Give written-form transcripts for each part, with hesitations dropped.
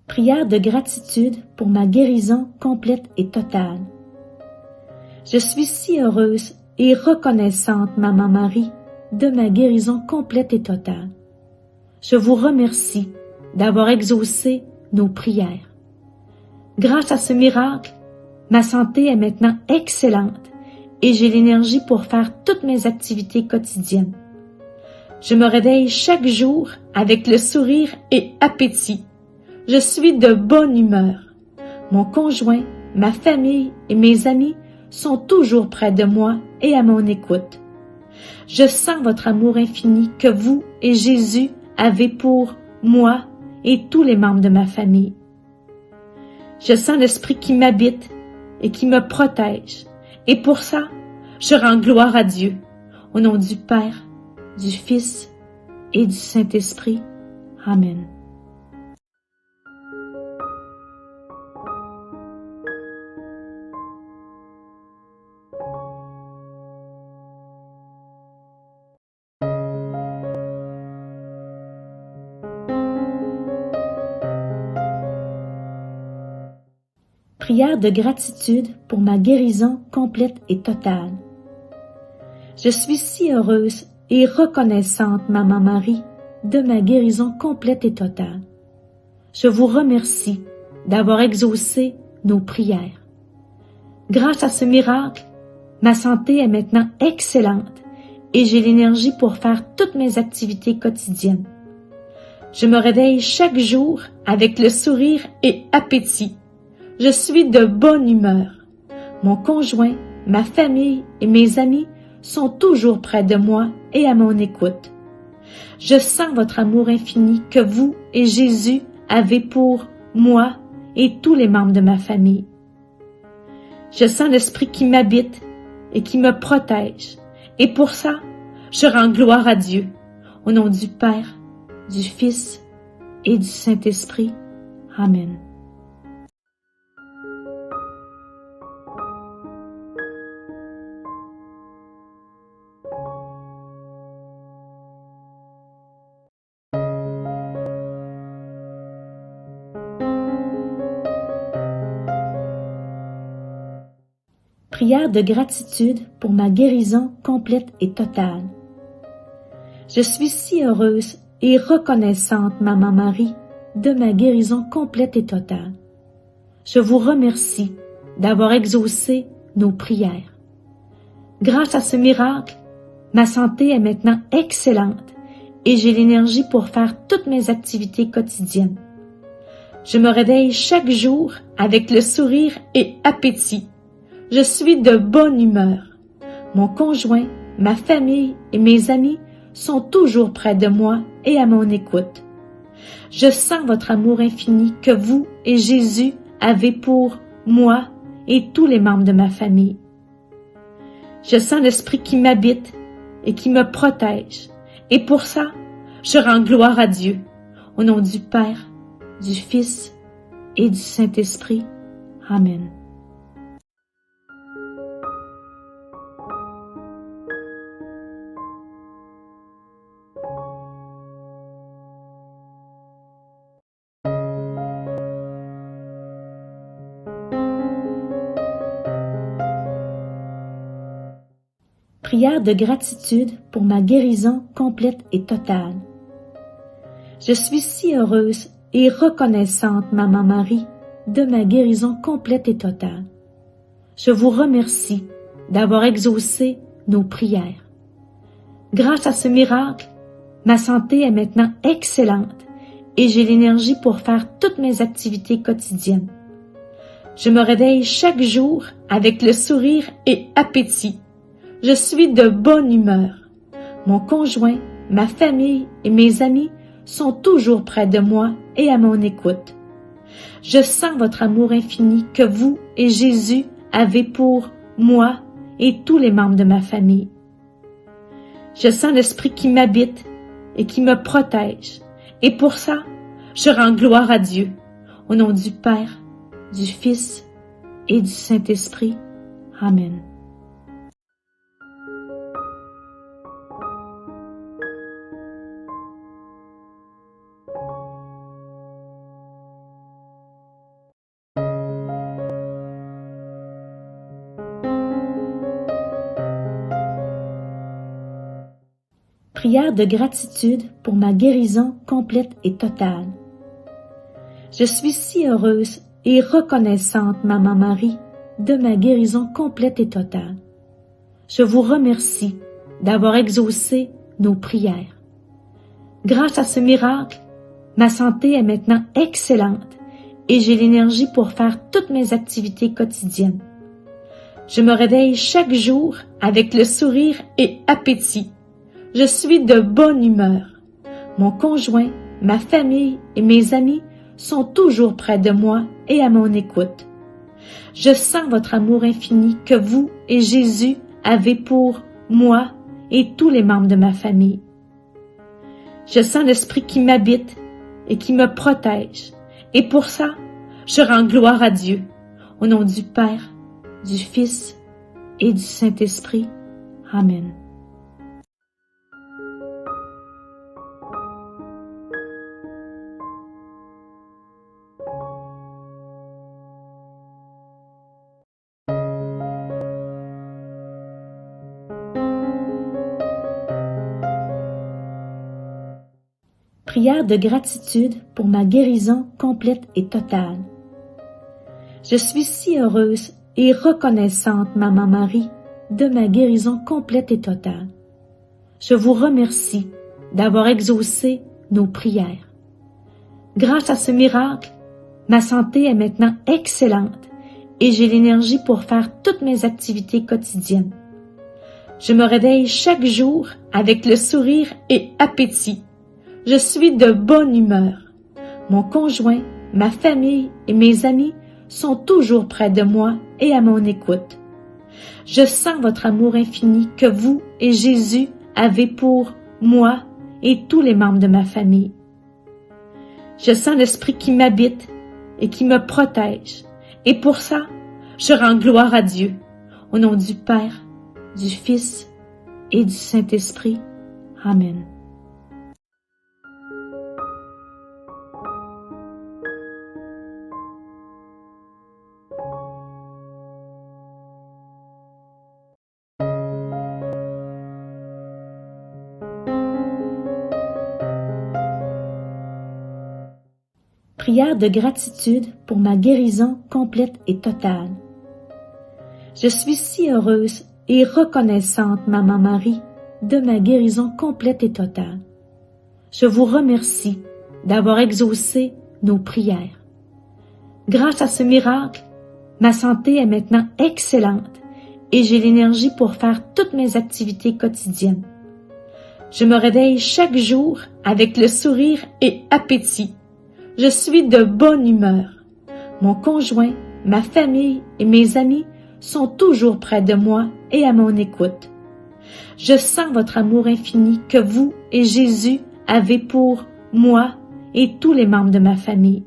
Prière de gratitude pour ma guérison complète et totale. Je suis si heureuse et reconnaissante, Maman Marie, de ma guérison complète et totale. Je vous remercie d'avoir exaucé nos prières. Grâce à ce miracle, ma santé est maintenant excellente et j'ai l'énergie pour faire toutes mes activités quotidiennes. Je me réveille chaque jour avec le sourire et appétit. Je suis de bonne humeur. Mon conjoint, ma famille et mes amis sont toujours près de moi et à mon écoute. Je sens votre amour infini que vous et Jésus avez pour moi et tous les membres de ma famille. Je sens l'Esprit qui m'habite et qui me protège. Et pour ça, je rends gloire à Dieu. Au nom du Père, du Fils et du Saint-Esprit. Amen. Prière de gratitude pour ma guérison complète et totale. Je suis si heureuse et reconnaissante, Maman Marie, de ma guérison complète et totale. Je vous remercie d'avoir exaucé nos prières. Grâce à ce miracle, ma santé est maintenant excellente et j'ai l'énergie pour faire toutes mes activités quotidiennes. Je me réveille chaque jour avec le sourire et appétit. Je suis de bonne humeur. Mon conjoint, ma famille et mes amis sont toujours près de moi et à mon écoute. Je sens votre amour infini que vous et Jésus avez pour moi et tous les membres de ma famille. Je sens l'Esprit qui m'habite et qui me protège. Et pour ça, je rends gloire à Dieu. Au nom du Père, du Fils et du Saint-Esprit. Amen. Prière de gratitude pour ma guérison complète et totale. Je suis si heureuse et reconnaissante, Maman Marie, de ma guérison complète et totale. Je vous remercie d'avoir exaucé nos prières. Grâce à ce miracle, ma santé est maintenant excellente et j'ai l'énergie pour faire toutes mes activités quotidiennes. Je me réveille chaque jour avec le sourire et appétit. Je suis de bonne humeur. Mon conjoint, ma famille et mes amis sont toujours près de moi et à mon écoute. Je sens votre amour infini que vous et Jésus avez pour moi et tous les membres de ma famille. Je sens l'Esprit qui m'habite et qui me protège. Et pour ça, je rends gloire à Dieu. Au nom du Père, du Fils et du Saint-Esprit. Amen. Prière de gratitude pour ma guérison complète et totale. Je suis si heureuse et reconnaissante, Maman Marie, de ma guérison complète et totale. Je vous remercie d'avoir exaucé nos prières. Grâce à ce miracle, ma santé est maintenant excellente et j'ai l'énergie pour faire toutes mes activités quotidiennes. Je me réveille chaque jour avec le sourire et appétit. Je suis de bonne humeur. Mon conjoint, ma famille et mes amis sont toujours près de moi et à mon écoute. Je sens votre amour infini que vous et Jésus avez pour moi et tous les membres de ma famille. Je sens l'Esprit qui m'habite et qui me protège. Et pour ça, je rends gloire à Dieu. Au nom du Père, du Fils et du Saint-Esprit. Amen. Prière de gratitude pour ma guérison complète et totale. Je suis si heureuse et reconnaissante, Maman Marie, de ma guérison complète et totale. Je vous remercie d'avoir exaucé nos prières. Grâce à ce miracle, ma santé est maintenant excellente et j'ai l'énergie pour faire toutes mes activités quotidiennes. Je me réveille chaque jour avec le sourire et appétit. Je suis de bonne humeur. Mon conjoint, ma famille et mes amis sont toujours près de moi et à mon écoute. Je sens votre amour infini que vous et Jésus avez pour moi et tous les membres de ma famille. Je sens l'Esprit qui m'habite et qui me protège. Et pour ça, je rends gloire à Dieu, au nom du Père, du Fils et du Saint-Esprit. Amen. Prière de gratitude pour ma guérison complète et totale. Je suis si heureuse et reconnaissante, Maman Marie, de ma guérison complète et totale. Je vous remercie d'avoir exaucé nos prières. Grâce à ce miracle, ma santé est maintenant excellente et j'ai l'énergie pour faire toutes mes activités quotidiennes. Je me réveille chaque jour avec le sourire et appétit. Je suis de bonne humeur. Mon conjoint, ma famille et mes amis sont toujours près de moi et à mon écoute. Je sens votre amour infini que vous et Jésus avez pour moi et tous les membres de ma famille. Je sens l'Esprit qui m'habite et qui me protège. Et pour ça, je rends gloire à Dieu, au nom du Père, du Fils et du Saint-Esprit. Amen. Prière de gratitude pour ma guérison complète et totale. Je suis si heureuse et reconnaissante, Maman Marie, de ma guérison complète et totale. Je vous remercie d'avoir exaucé nos prières. Grâce à ce miracle, ma santé est maintenant excellente et j'ai l'énergie pour faire toutes mes activités quotidiennes. Je me réveille chaque jour avec le sourire et appétit. Je suis de bonne humeur. Mon conjoint, ma famille et mes amis sont toujours près de moi et à mon écoute. Je sens votre amour infini que vous et Jésus avez pour moi et tous les membres de ma famille.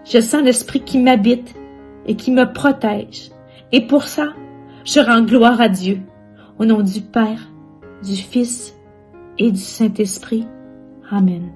Je sens l'Esprit qui m'habite et qui me protège. Et pour ça, je rends gloire à Dieu, au nom du Père, du Fils et du Saint-Esprit. Amen.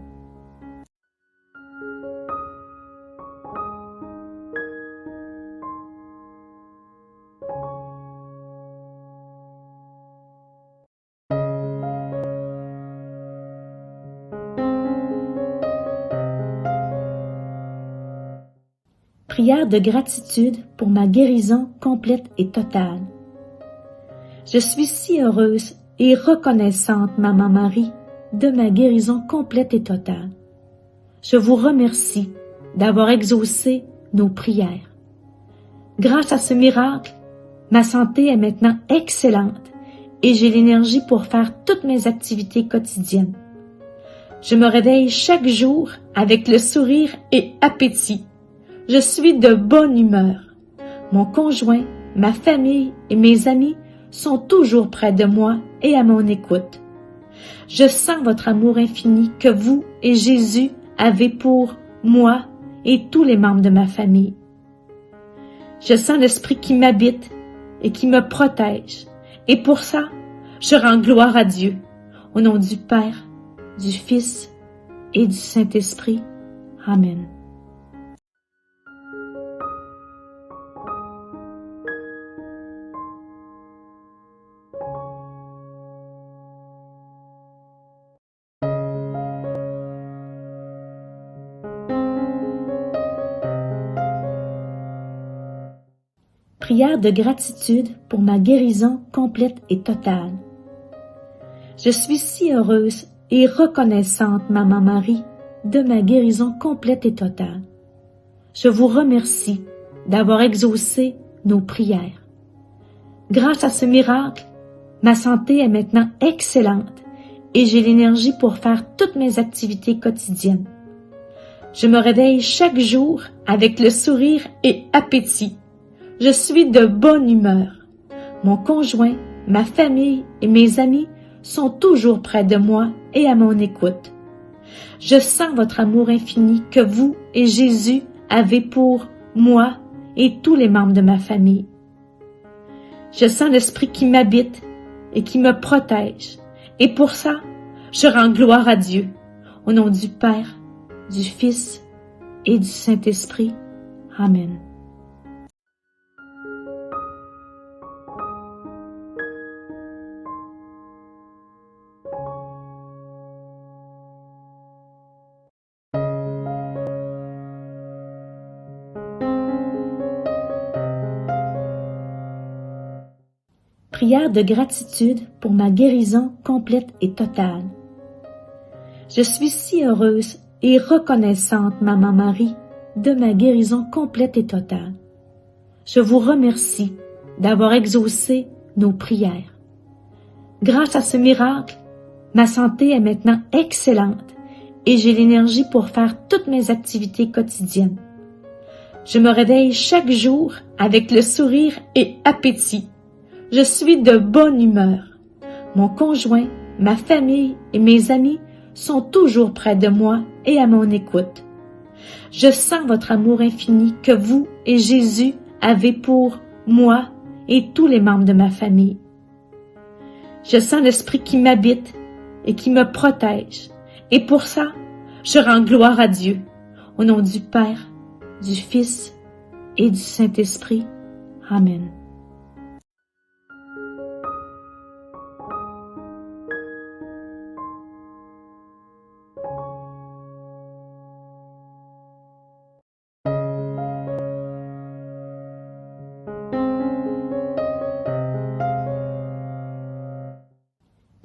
Prière de gratitude pour ma guérison complète et totale. Je suis si heureuse et reconnaissante, Maman Marie, de ma guérison complète et totale. Je vous remercie d'avoir exaucé nos prières. Grâce à ce miracle, ma santé est maintenant excellente et j'ai l'énergie pour faire toutes mes activités quotidiennes. Je me réveille chaque jour avec le sourire et appétit. Je suis de bonne humeur. Mon conjoint, ma famille et mes amis sont toujours près de moi et à mon écoute. Je sens votre amour infini que vous et Jésus avez pour moi et tous les membres de ma famille. Je sens l'Esprit qui m'habite et qui me protège. Et pour ça, je rends gloire à Dieu, au nom du Père, du Fils et du Saint-Esprit. Amen. Prière de gratitude pour ma guérison complète et totale. Je suis si heureuse et reconnaissante, Maman Marie, de ma guérison complète et totale. Je vous remercie d'avoir exaucé nos prières. Grâce à ce miracle, ma santé est maintenant excellente et j'ai l'énergie pour faire toutes mes activités quotidiennes. Je me réveille chaque jour avec le sourire et appétit. Je suis de bonne humeur. Mon conjoint, ma famille et mes amis sont toujours près de moi et à mon écoute. Je sens votre amour infini que vous et Jésus avez pour moi et tous les membres de ma famille. Je sens l'Esprit qui m'habite et qui me protège. Et pour ça, je rends gloire à Dieu, au nom du Père, du Fils et du Saint-Esprit. Amen. Prière de gratitude pour ma guérison complète et totale. Je suis si heureuse et reconnaissante, Maman Marie, de ma guérison complète et totale. Je vous remercie d'avoir exaucé nos prières. Grâce à ce miracle, ma santé est maintenant excellente et j'ai l'énergie pour faire toutes mes activités quotidiennes. Je me réveille chaque jour avec le sourire et appétit. Je suis de bonne humeur. Mon conjoint, ma famille et mes amis sont toujours près de moi et à mon écoute. Je sens votre amour infini que vous et Jésus avez pour moi et tous les membres de ma famille. Je sens l'Esprit qui m'habite et qui me protège. Et pour ça, je rends gloire à Dieu, au nom du Père, du Fils et du Saint-Esprit. Amen.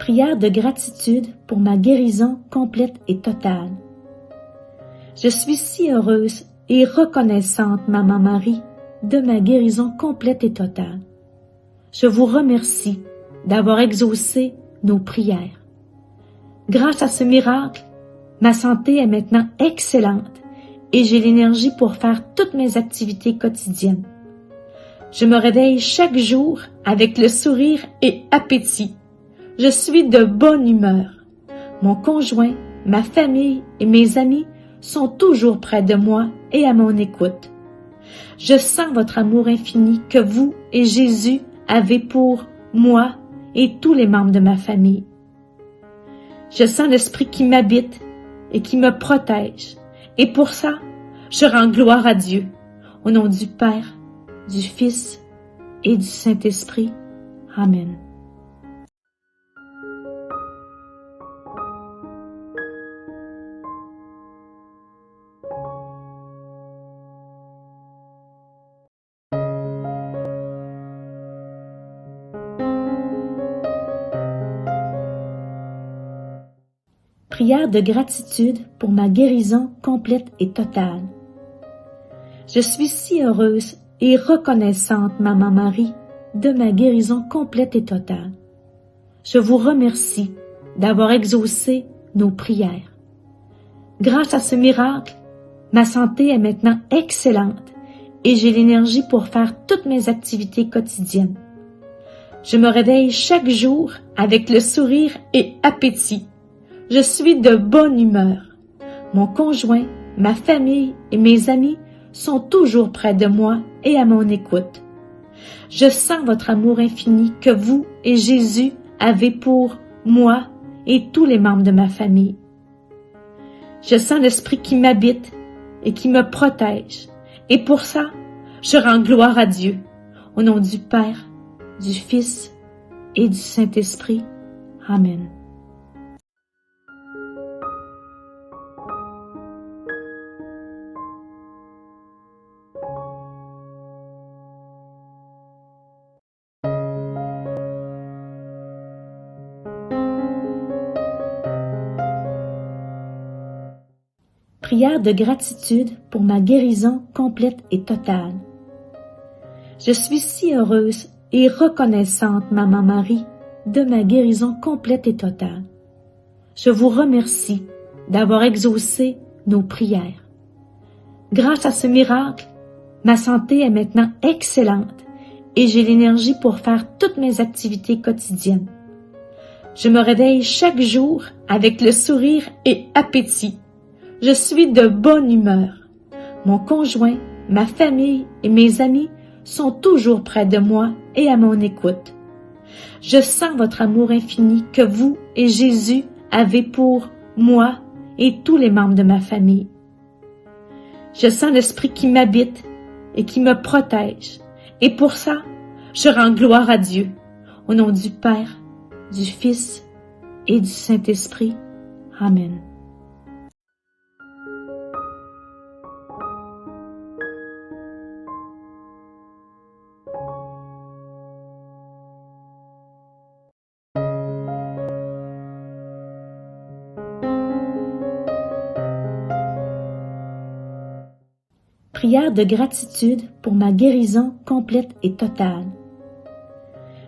Prière de gratitude pour ma guérison complète et totale. Je suis si heureuse et reconnaissante, Maman Marie, de ma guérison complète et totale. Je vous remercie d'avoir exaucé nos prières. Grâce à ce miracle, ma santé est maintenant excellente et j'ai l'énergie pour faire toutes mes activités quotidiennes. Je me réveille chaque jour avec le sourire et appétit. Je suis de bonne humeur. Mon conjoint, ma famille et mes amis sont toujours près de moi et à mon écoute. Je sens votre amour infini que vous et Jésus avez pour moi et tous les membres de ma famille. Je sens l'Esprit qui m'habite et qui me protège. Et pour ça, je rends gloire à Dieu, au nom du Père, du Fils et du Saint-Esprit. Amen. Prière de gratitude pour ma guérison complète et totale. Je suis si heureuse et reconnaissante, Maman Marie, de ma guérison complète et totale. Je vous remercie d'avoir exaucé nos prières. Grâce à ce miracle, ma santé est maintenant excellente et j'ai l'énergie pour faire toutes mes activités quotidiennes. Je me réveille chaque jour avec le sourire et appétit. Je suis de bonne humeur. Mon conjoint, ma famille et mes amis sont toujours près de moi et à mon écoute. Je sens votre amour infini que vous et Jésus avez pour moi et tous les membres de ma famille. Je sens l'Esprit qui m'habite et qui me protège. Et pour ça, je rends gloire à Dieu, au nom du Père, du Fils et du Saint-Esprit. Amen. Prière de gratitude pour ma guérison complète et totale. Je suis si heureuse et reconnaissante, Maman Marie, de ma guérison complète et totale. Je vous remercie d'avoir exaucé nos prières. Grâce à ce miracle, ma santé est maintenant excellente et j'ai l'énergie pour faire toutes mes activités quotidiennes. Je me réveille chaque jour avec le sourire et appétit. Je suis de bonne humeur. Mon conjoint, ma famille et mes amis sont toujours près de moi et à mon écoute. Je sens votre amour infini que vous et Jésus avez pour moi et tous les membres de ma famille. Je sens l'Esprit qui m'habite et qui me protège. Et pour ça, je rends gloire à Dieu. Au nom du Père, du Fils et du Saint-Esprit. Amen. Prière de gratitude pour ma guérison complète et totale.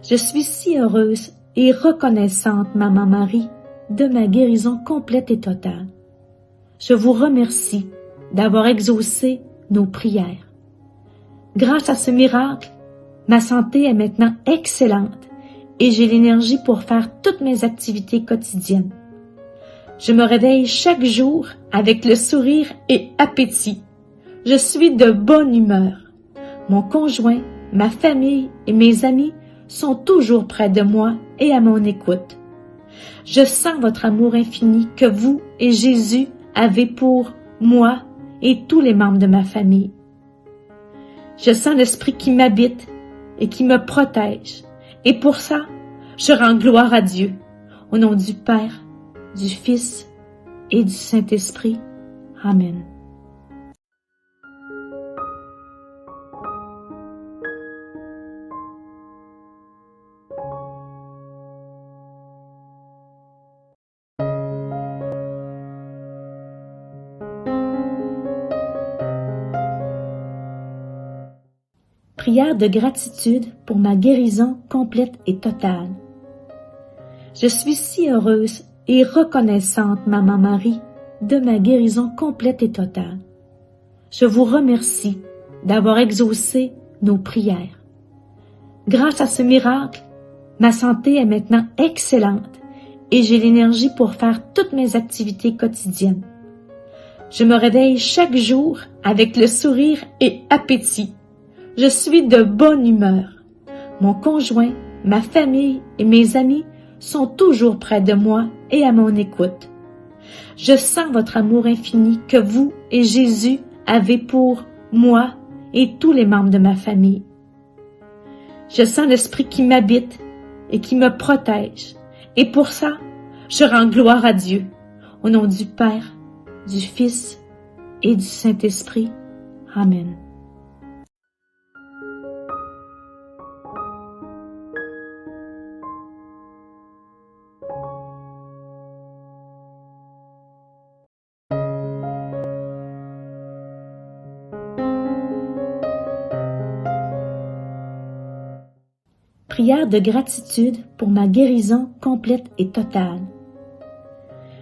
Je suis si heureuse et reconnaissante, Maman Marie, de ma guérison complète et totale. Je vous remercie d'avoir exaucé nos prières. Grâce à ce miracle, ma santé est maintenant excellente et j'ai l'énergie pour faire toutes mes activités quotidiennes. Je me réveille chaque jour avec le sourire et appétit. Je suis de bonne humeur. Mon conjoint, ma famille et mes amis sont toujours près de moi et à mon écoute. Je sens votre amour infini que vous et Jésus avez pour moi et tous les membres de ma famille. Je sens l'Esprit qui m'habite et qui me protège. Et pour ça, je rends gloire à Dieu. Au nom du Père, du Fils et du Saint-Esprit. Amen. Prière de gratitude pour ma guérison complète et totale. Je suis si heureuse et reconnaissante, Maman Marie, de ma guérison complète et totale. Je vous remercie d'avoir exaucé nos prières. Grâce à ce miracle, ma santé est maintenant excellente et j'ai l'énergie pour faire toutes mes activités quotidiennes. Je me réveille chaque jour avec le sourire et appétit. Je suis de bonne humeur. Mon conjoint, ma famille et mes amis sont toujours près de moi et à mon écoute. Je sens votre amour infini que vous et Jésus avez pour moi et tous les membres de ma famille. Je sens l'Esprit qui m'habite et qui me protège. Et pour ça, je rends gloire à Dieu. Au nom du Père, du Fils et du Saint-Esprit. Amen. Prière de gratitude pour ma guérison complète et totale.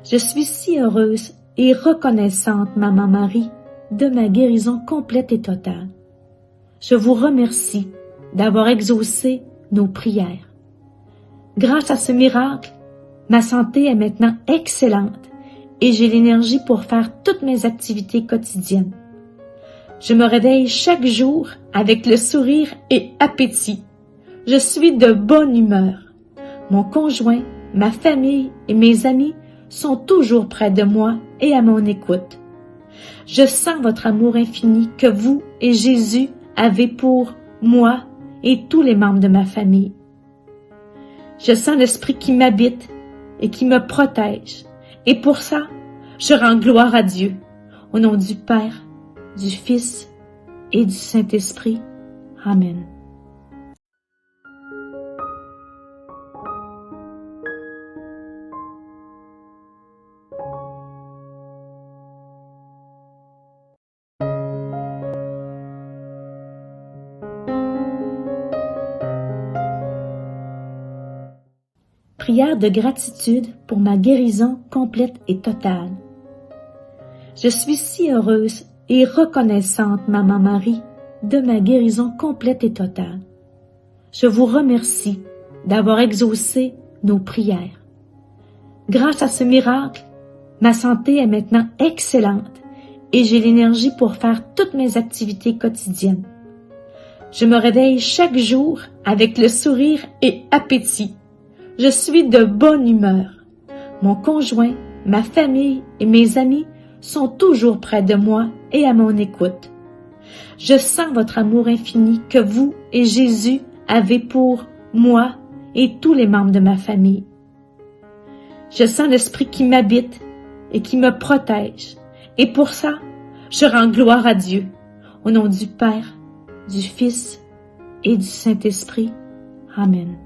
Je suis si heureuse et reconnaissante, Maman Marie, de ma guérison complète et totale. Je vous remercie d'avoir exaucé nos prières. Grâce à ce miracle, ma santé est maintenant excellente et j'ai l'énergie pour faire toutes mes activités quotidiennes. Je me réveille chaque jour avec le sourire et appétit. Je suis de bonne humeur. Mon conjoint, ma famille et mes amis sont toujours près de moi et à mon écoute. Je sens votre amour infini que vous et Jésus avez pour moi et tous les membres de ma famille. Je sens l'Esprit qui m'habite et qui me protège. Et pour ça, je rends gloire à Dieu. Au nom du Père, du Fils et du Saint-Esprit. Amen. Prière de gratitude pour ma guérison complète et totale. Je suis si heureuse et reconnaissante, Maman Marie, de ma guérison complète et totale. Je vous remercie d'avoir exaucé nos prières. Grâce à ce miracle, ma santé est maintenant excellente et j'ai l'énergie pour faire toutes mes activités quotidiennes. Je me réveille chaque jour avec le sourire et appétit. Je suis de bonne humeur. Mon conjoint, ma famille et mes amis sont toujours près de moi et à mon écoute. Je sens votre amour infini que vous et Jésus avez pour moi et tous les membres de ma famille. Je sens l'Esprit qui m'habite et qui me protège. Et pour ça, je rends gloire à Dieu. Au nom du Père, du Fils et du Saint-Esprit. Amen.